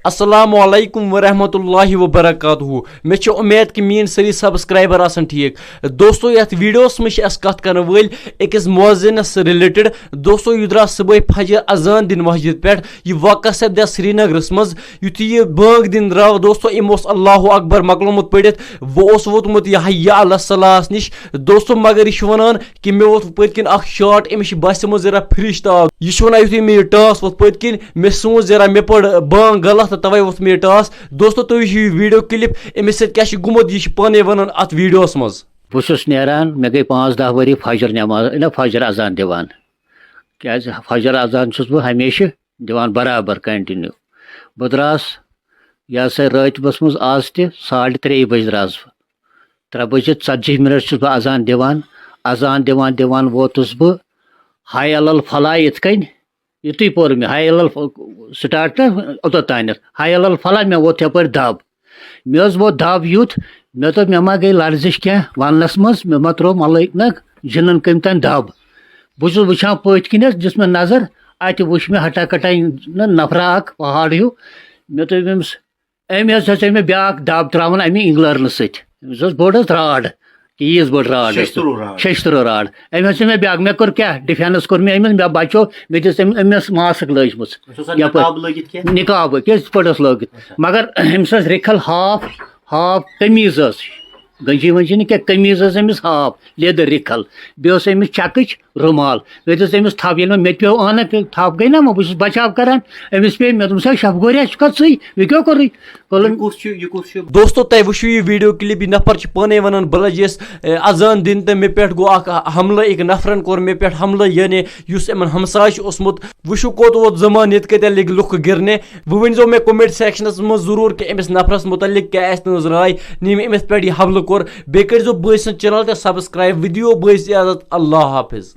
अस्सलामु अलैकुम वरहमतुल्लाहि वबरकातुहू। मे छ उम्मीद कि मीन सारी सब्सक्राइबर आसन ठीक। दोस्तों यथ वीडियोस में अस कत कर वल अकिस मुअज्जिनस रिलेटेड। दोस्तों यह द्रा सुबह फजर अजान दिन मस्जिद पे। यह वाक़ा सपद श्रीनगरस मज युथ यह बांग दिन द्राव दोस्तों अम अल्लाहु अकबर मकलोमुत पढ़ित वो वोतमुत यह हय्या अला सलास निश। दोस्तों मगर यह वन कि मे वोत पतकिन अख शॉट अमिश बस जरा फ्रिश ताव यह वन युथ मे टास वो पतकिन मे सोच जरा मे पड़ बांग गलत तवे वोत मे टास। दोस्तों तुम वीडियो क्लिप अमिस सत गुमुत यह पाने वन अत वीडियोस मज। बहुत नेरान मे गई 5-10 वरी फजर नमाज ना फजर अजान दिवान क्या फजर अजान बह हमेशा दिवान बराबर कंटिन्यू। बह द्रास यह सा रातबस मज आज त 3:30 बज द्रास 3 बजित 40 मिनट बह अजान दिवान दिवान वोतुस बह हाय अल फला इत कन युत पोर मे हाय अल स्टार्ट ना ओतन हाय अल फला मे वोत यप दब मे वो दब यूत मे तो मे मा गई लर्जिश क्या वनस मज मे मा त्रो मल ना जिनन कम तन दब बहुत वुचान पत किन जिस मे नजर अत वुच मे हटा कटा नफरा पहाड़ हूँ मे तो अमे मे ब्या दब त्रावन अमे इंग्लर्न सत बोड़ राड तीज बड़ राड 6 राड अमे मे ब्या मे कोर क्या डिफेंस कोर मे मे बचो मे दिस अमिस मास्क लजम निकाब पड़स लगित मगर अमिस रिखल हाफ कमीज गंजी वंजी क्या कमीज Amish half leather रिखल base Amish चकच रुमाल मे दिस अमिस थप ये मे पे अन थप गई ना बहुत बचाव करान अमिस पे मे तुम शब गोरिया कत सही वे क्या कर दोस्तों तय वुचु यह वीडियो क्लिप यह नफर पाने वन बह लजस अजान दिन तो मे पे गो हमला एक नफरन कोर मे पे हमला यानी उस हमसाय ओसमुत वुचु कोत वोत जमान ये कत लग लुख गिरने। वह वन मे कमेंट सेक्शनस मज जरूर कि अमिस नफरस मुतलिक क्या राय नीम अमिस पे हमल कोर बे कर बस चैनल तो सब्सक्राइब वीडियो बस इजाजत अल्लाह हाफिज।